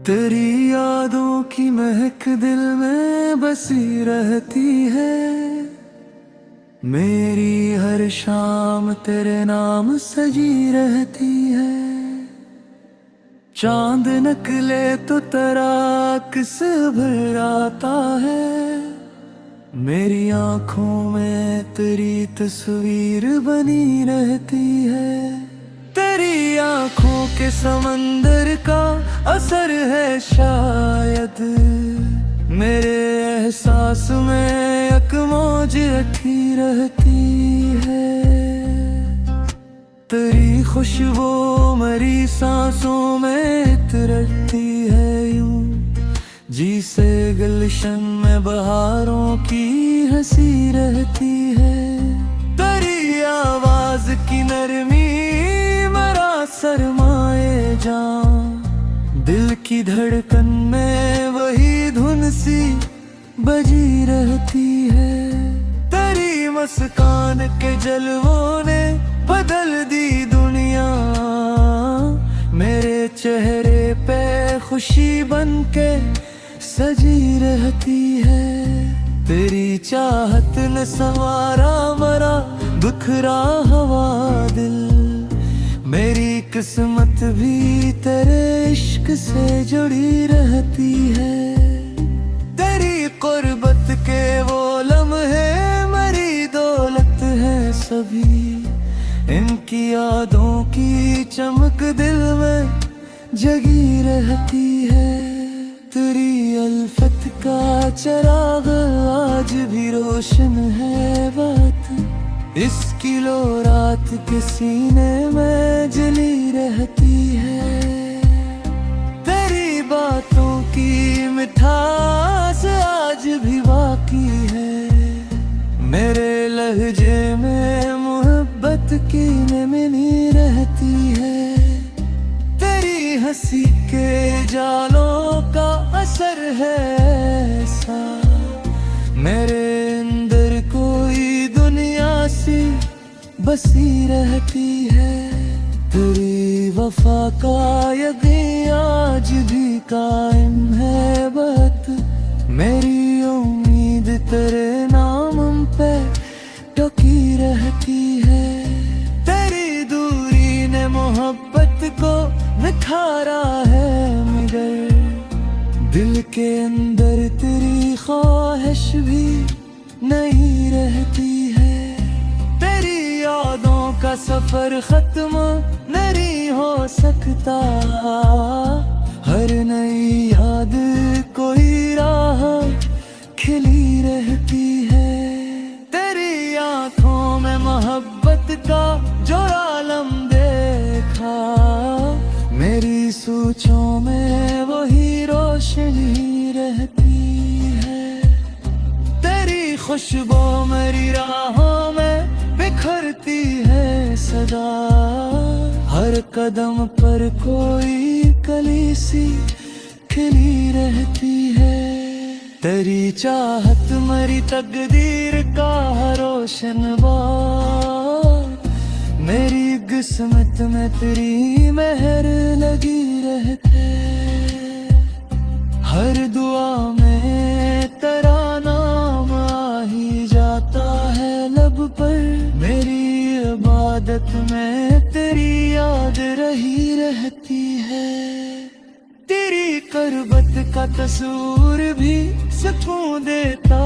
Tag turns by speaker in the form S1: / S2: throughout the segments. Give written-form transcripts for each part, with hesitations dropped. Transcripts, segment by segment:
S1: तेरी यादों की महक दिल में बसी रहती है। मेरी हर शाम तेरे नाम सजी रहती है। चांद निकले तो तेरा किस भर आता है। मेरी आंखों में तेरी तस्वीर बनी रहती है। तेरी आंखों के समंदर का असर है शायद। मेरे एहसास में एक मौज अखी रहती है। तेरी खुशबू मेरी सांसों में इतरती है यूं, जिसे गुलशन में बहारों की हंसी रहती है। तेरी आवाज की नरमी मेरा सरमाए जान, दिल की धड़कन में वही धुन सी बजी रहती है। तेरी मुस्कान के जलवों ने बदल दी दुनिया। मेरे चेहरे पे खुशी बनके सजी रहती है। तेरी चाहत ने संवारा मरा दुखरा हुआ दिल। मेरी किस्मत भी तेरे इश्क से जुड़ी रहती है। तेरी कुर्बत के वो लम्हे मेरी दौलत है सभी। इनकी यादों की चमक दिल में जगी रहती है। तेरी अल्फत का चिराग आज भी रोशन है बात। इसकी लो रात के सीने में जली रहती है। तेरी बातों की मिठास आज भी बाकी है। मेरे लहजे में मोहब्बत की नमी रहती है। तेरी हंसी के जालों का असर है ऐसा। मेरे अंदर कोई दुनिया सी बसी रहती है। तेरी वफा का यकीन आज भी कायम है बात। मेरी उम्मीद तेरे नाम पे टकी रहती है। तेरी दूरी ने मोहब्बत को निखारा है मगर दिल के अंदर तेरी ख्वाहिश भी नहीं रहती है। तेरी यादों का सफर खत्म नहीं हो सकता। हर नई याद कोई राह खिली रहती है। तेरी आंखों में मोहब्बत का जो आलम देखा, मेरी सोचों में वही रोशनी रहती है। तेरी खुशबू मेरी राहों में बिखरती है सदा। हर कदम पर कोई कली सी खिली रहती है। तेरी चाहत मेरी तकदीर का रोशन बार। मेरी किस्मत में तेरी मेहर लगी रहते। हर दुआ में तेरा नाम आ ही जाता है लब पर। मेरी इबादत में तेरी याद रही रहती है। तेरी कुर्बत का तस्वीर भी सुकून देता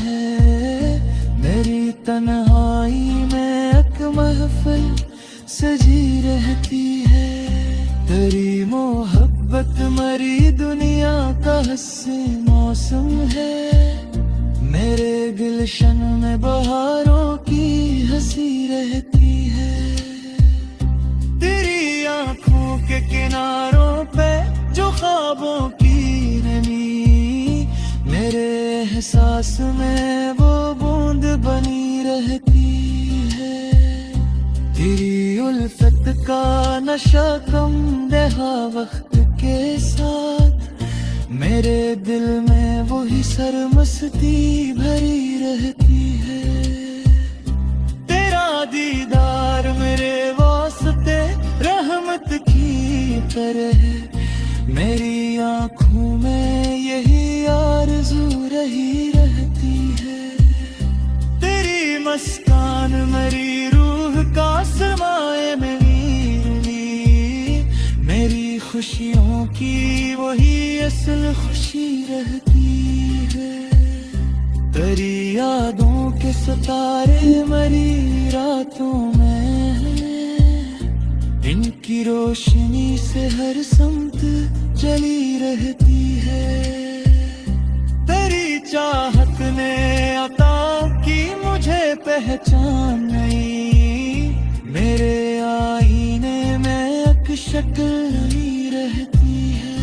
S1: है। मेरी तन्हाई में एक महफिल सजी रहती है। तेरी मोहब्बत मरी दुनिया का हंसी मौसम है। मेरे गुलशन में बहारों की हंसी रहती है। तेरी आंखों के किनारों पे जो ख्वाबों की नमी, मेरे एहसास में वो बूंद बनी रहती है। तेरी उल्फत का नशा कम दहा वक्त के साथ। मेरे दिल में वही सरमस्ती भरी रहती है। तेरा दीदार मेरे वास्ते रहमत की तरह मेरी आँखों में यही आरज़ू रही रहती है, तेरी मुस्कान मेरी रूह का समाए मेरी, मेरी खुशियों की वही असल खुशी रहती है। तेरी यादों के सितारे मरी रातों में, इनकी रोशनी से हर समत जली रहती है। तेरी चाहत ने अता की मुझे पहचान नहीं, मेरे आईने में एक शक्ल नहीं रहती है।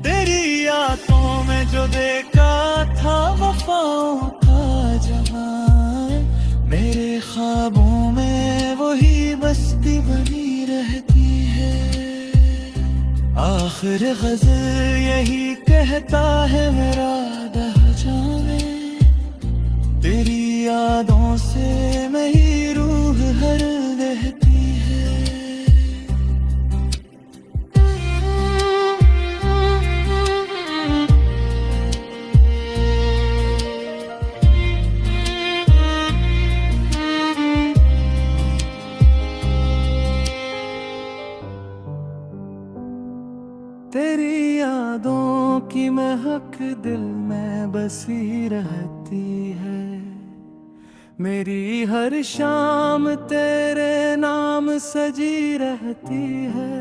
S1: तेरी यादों में जो देखा था वफाओं का जहां, मेरे ख्वाबों में वही बस्ती बनी रहती है। आखिर गज़ल यही कहता है मेरा दह जावे, तेरी यादों से मेरी रूह हर रहती है। तेरी यादों की महक दिल में बसी रहती है, मेरी हर शाम तेरे नाम सजी रहती है।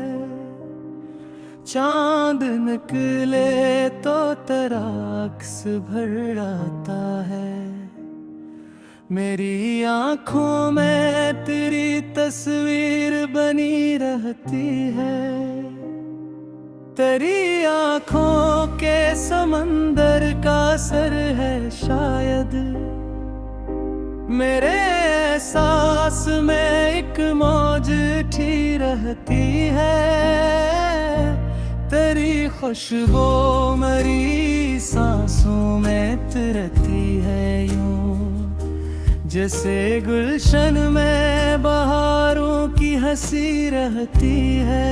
S1: चांद निकले तो तेरा अक्स भर आता है, मेरी आँखों में तेरी तस्वीर बनी रहती है। तेरी आँखों के समंदर का असर है शायद, मेरे एहसास में एक मौज उठी रहती है। तेरी खुशबू मेरी सांसों में उतरती है यूं, जैसे गुलशन में बहारों की हंसी रहती है।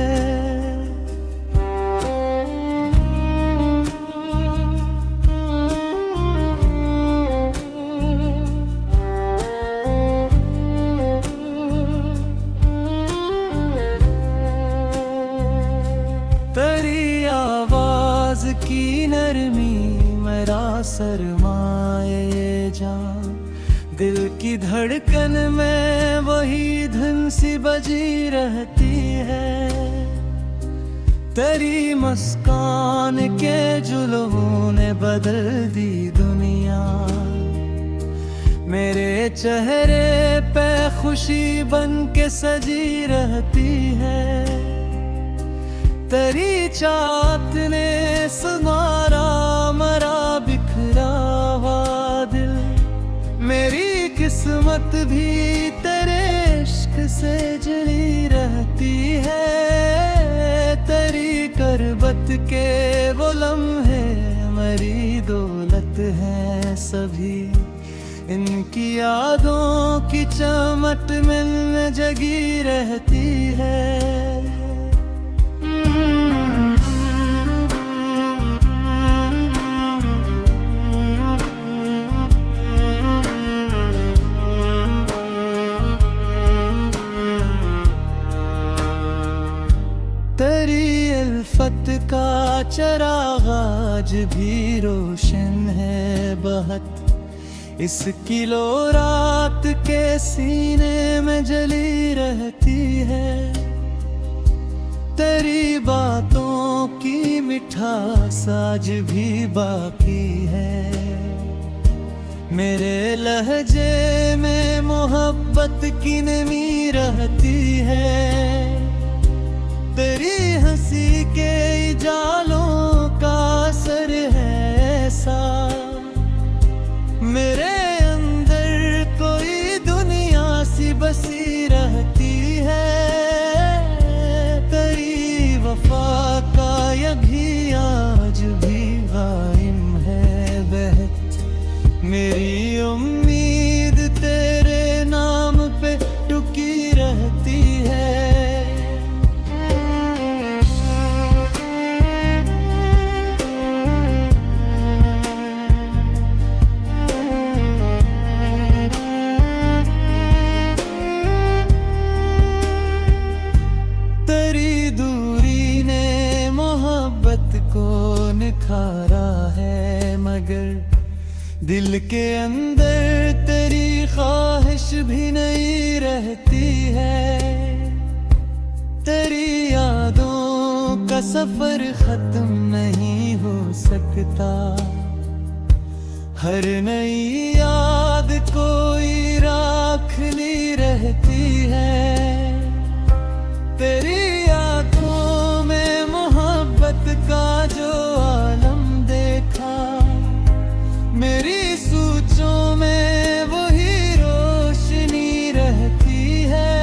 S1: तेरी आवाज की नरमी मेरा सरमाए जान, दिल की धड़कन में वही धुन सी बजी रहती है। तेरी मुस्कान के जुल्फों ने बदल दी दुनिया, मेरे चेहरे पे खुशी बन के सजी रहती है। तेरी चाहत ने संवारा मरा बिखरा हुआ दिल, मेरी किस्मत भी तेरे इश्क से जली रहती है। तेरी करबत के वो लम्हे मेरी दौलत है सभी, इनकी यादों की चमट में जगी रहती है। तेरी अल्फत का चराग आज भी रोशन है बहुत, इसकी लो रात के सीने में जली रहती है। तेरी बातों की मिठास आज भी बाकी है, मेरे लहजे में मोहब्बत की नमी रहती है। तेरी हंसी के जालों का असर है ऐसा, मेरे अंदर कोई दुनिया सी बसी रहती है। तेरी वफा का यही आज भी कायम है बहत, मेरी उम्मीद तेरे नाम पे टुकी रहती है। खारा है, मगर दिल के अंदर तेरी ख्वाहिश भी नहीं रहती है। तेरी यादों का सफर खत्म नहीं हो सकता। हर नई याद कोई राखली रहती है। तेरी आंखों में मोहब्बत का जो आलम देखा, मेरी सोचों में वही रोशनी रहती है।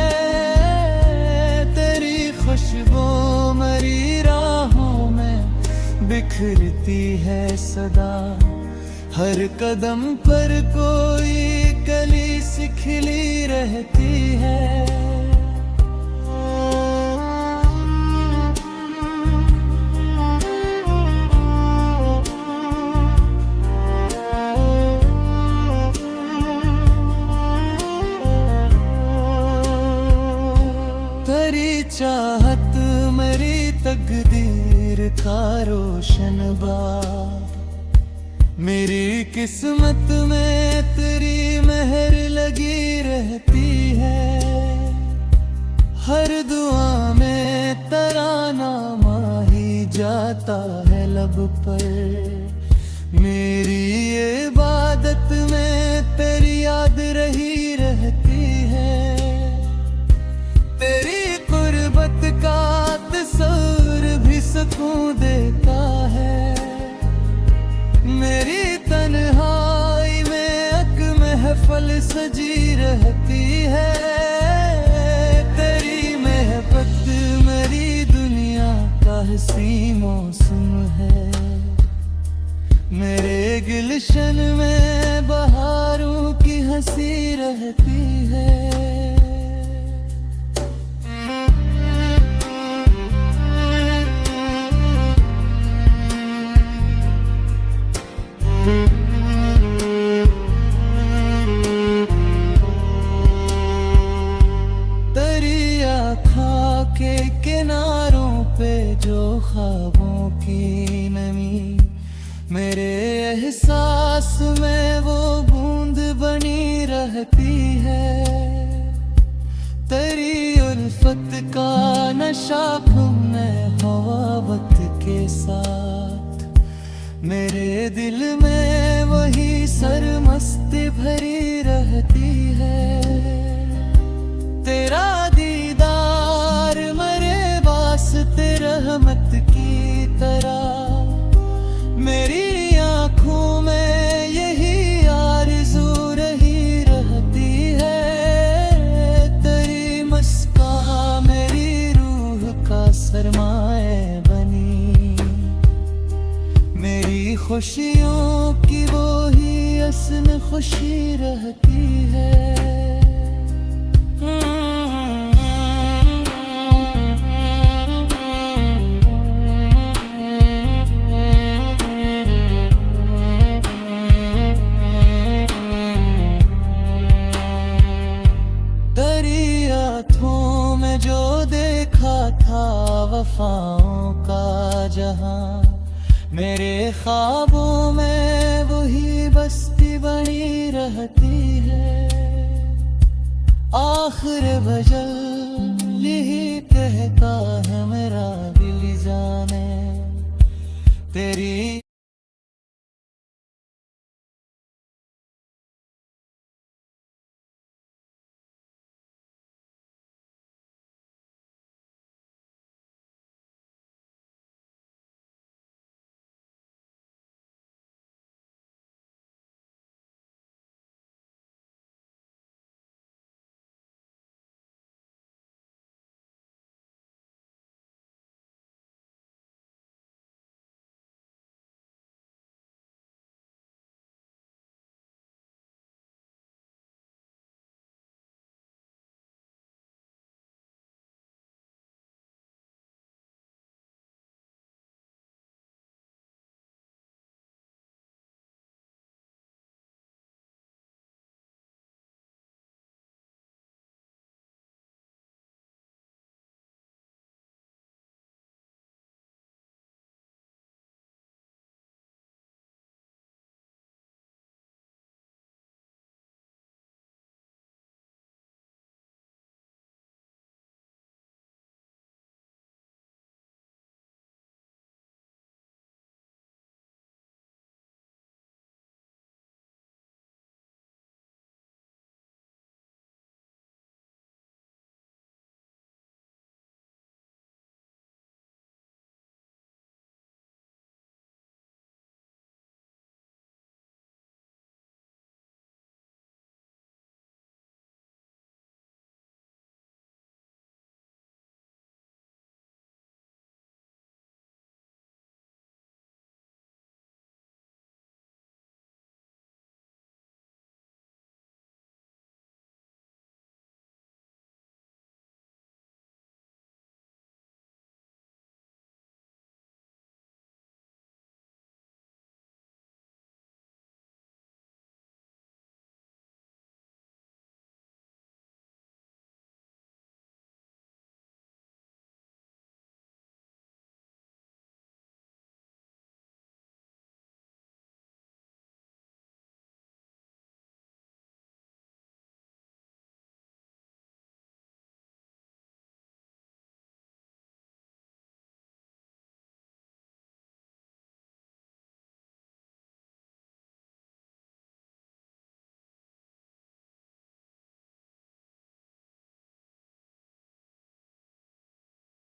S1: तेरी खुशबू मरी राहों में बिखरती है सदा। हर कदम पर कोई कली सी खिली रहती है। तेरी चाहत मेरी तकदीर का रोशन बाब। मेरी किस्मत में तेरी मेहर लगी रहती है। हर दुआ में तेरा नाम ही जाता है लब पर। मेरी ये इबादत में तेरी याद रही रहती है। तेरी कुर्बत का तस्वीर भी सुकून देता है। मेरी तन्हाई में एक महफिल सजी रहती है। तेरी महबत मेरी दुनिया का हसी मौसम है। मेरे गुलशन में बहारों की हंसी रहती है। तेरी आँखों के किनारों पे जो ख्वाबों की नमी, मेरे एहसास में वो बूंद बनी रहती है। तेरी उल्फत का नशा खूने हवा वक्त के साथ। मेरे दिल में वही सरमस्ती भरी रहती है। तेरा दीदार मेरे वास्ते रहमत की तरह। मेरी आँखों में यही आरज़ू रही रहती है। तेरी मुस्कान मेरी रूह का सरमाए बनी। मेरी खुशियों की वो ही असल खुशी रहती है। तेरी आँखों में जो देखा था वफाओं का जहां, मेरे ख्वाबों में वही बस्ती बनी रहती है। आखिर भजल यही कहता है मेरा दिल जाने। तेरी